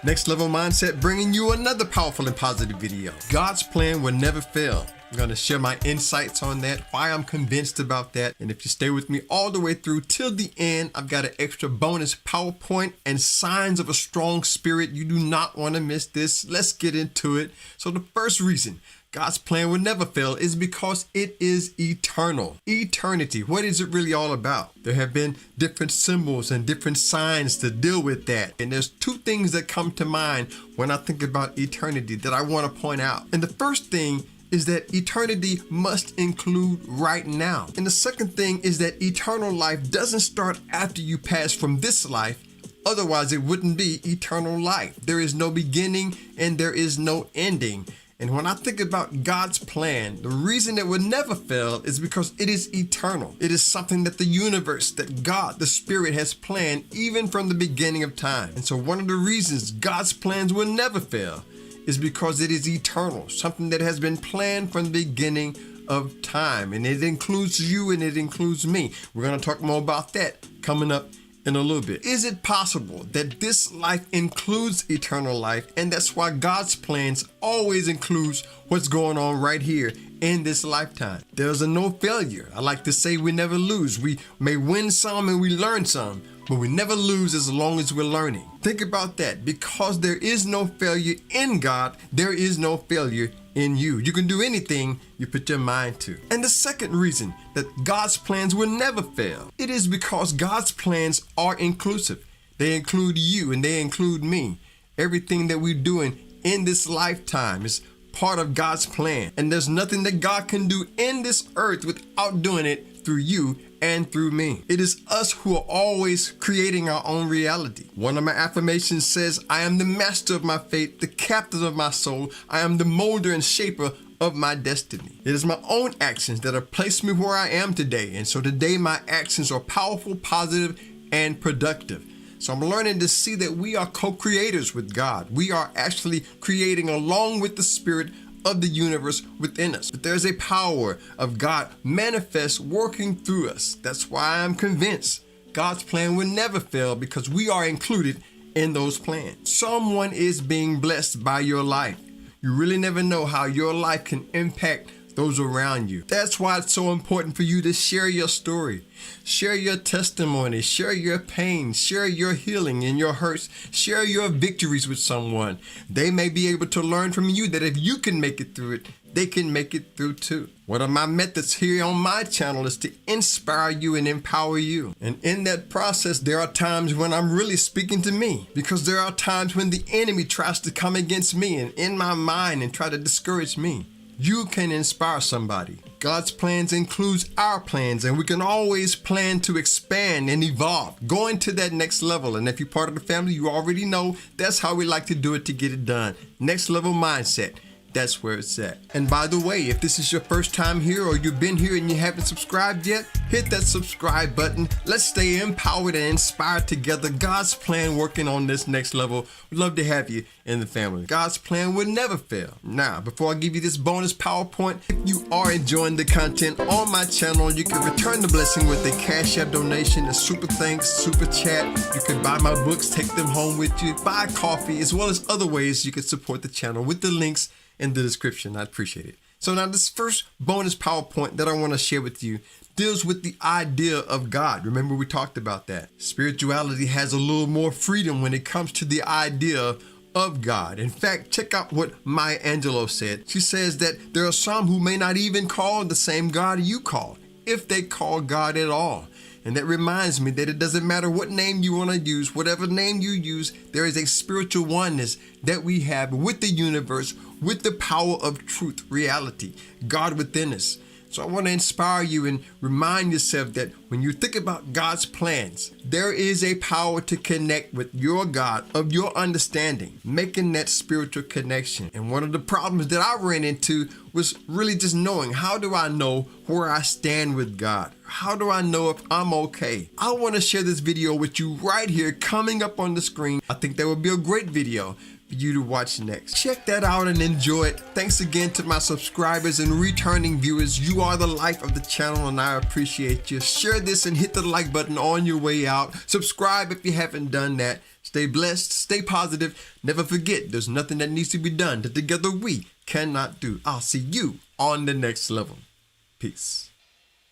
Next Level Mindset bringing you another powerful and positive video. God's plan will never fail. I'm going to share my insights on that, why I'm convinced about that. And if you stay with me all the way through till the end, I've got an extra bonus PowerPoint and signs of a strong spirit. You do not want to miss this. Let's get into it. So the first reason God's plan will never fail is because it is eternal. Eternity, what is it really all about? There have been different symbols and different signs to deal with that. And there's two things that come to mind when I think about eternity that I want to point out. And the first thing is that eternity must include right now. And the second thing is that eternal life doesn't start after you pass from this life. Otherwise, it wouldn't be eternal life. There is no beginning and there is no ending. And when I think about God's plan, the reason it will never fail is because it is eternal. It is something that the universe, that God, the Spirit, has planned even from the beginning of time. And so one of the reasons God's plans will never fail is because it is eternal, something that has been planned from the beginning of time. And it includes you and it includes me. We're going to talk more about that coming up in a little bit. Is it possible that this life includes eternal life? And that's why God's plans always includes what's going on right here in this lifetime. There's a no failure. I like to say we never lose. We may win some and we learn some, but we never lose as long as we're learning. Think about that. Because there is no failure in God, there is no failure in you. You can do anything you put your mind to. And the second reason that God's plans will never fail, it is because God's plans are inclusive. They include you and they include me. Everything that we're doing in this lifetime is part of God's plan. And there's nothing that God can do in this earth without doing it through you and through me. It is us who are always creating our own reality. One of my affirmations says, I am the master of my fate, the captain of my soul. I am the molder and shaper of my destiny. It is my own actions that have placed me where I am today. And so today my actions are powerful, positive, and productive. So I'm learning to see that we are co-creators with God. We are actually creating along with the Spirit of the universe within us. But there's a power of God manifest working through us. That's why I'm convinced God's plan will never fail, because we are included in those plans. Someone is being blessed by your life. You really never know how your life can impact those around you. That's why it's so important for you to share your story, share your testimony, share your pain, share your healing and your hurts, share your victories with someone. They may be able to learn from you that if you can make it through it, they can make it through too. One of my methods here on my channel is to inspire you and empower you. And in that process, there are times when I'm really speaking to me, because there are times when the enemy tries to come against me and in my mind and try to discourage me. You can inspire somebody. God's plans includes our plans, and we can always plan to expand and evolve, going to that next level. And if you're part of the family, you already know that's how we like to do it to get it done. Next Level Mindset. That's where it's at. And by the way, if this is your first time here or you've been here and you haven't subscribed yet, hit that subscribe button. Let's stay empowered and inspired together. God's plan working on this next level. We'd love to have you in the family. God's plan will never fail. Now, before I give you this bonus PowerPoint, if you are enjoying the content on my channel, you can return the blessing with a Cash App donation, a super thanks, super chat. You can buy my books, take them home with you, buy coffee, as well as other ways you can support the channel with the links in the description. I appreciate it. So now this first bonus PowerPoint that I want to share with you deals with the idea of God. Remember, we talked about that. Spirituality has a little more freedom when it comes to the idea of God. In fact, check out what Maya Angelou said. She says that there are some who may not even call the same God you call, if they call God at all. And that reminds me that it doesn't matter what name you want to use, whatever name you use, there is a spiritual oneness that we have with the universe, with the power of truth, reality, God within us. So I want to inspire you and remind yourself that when you think about God's plans, there is a power to connect with your God of your understanding, making that spiritual connection. And one of the problems that I ran into was really just knowing, how do I know where I stand with God? How do I know if I'm okay? I want to share this video with you right here coming up on the screen. I think that would be a great video for you to watch next. Check that out and enjoy it. Thanks again to my subscribers and returning viewers. You are the life of the channel and I appreciate you. Share this and hit the like button on your way out. Subscribe if you haven't done that. Stay blessed, stay positive. Never forget, there's nothing that needs to be done that together we cannot do. I'll see you on the next level. Peace.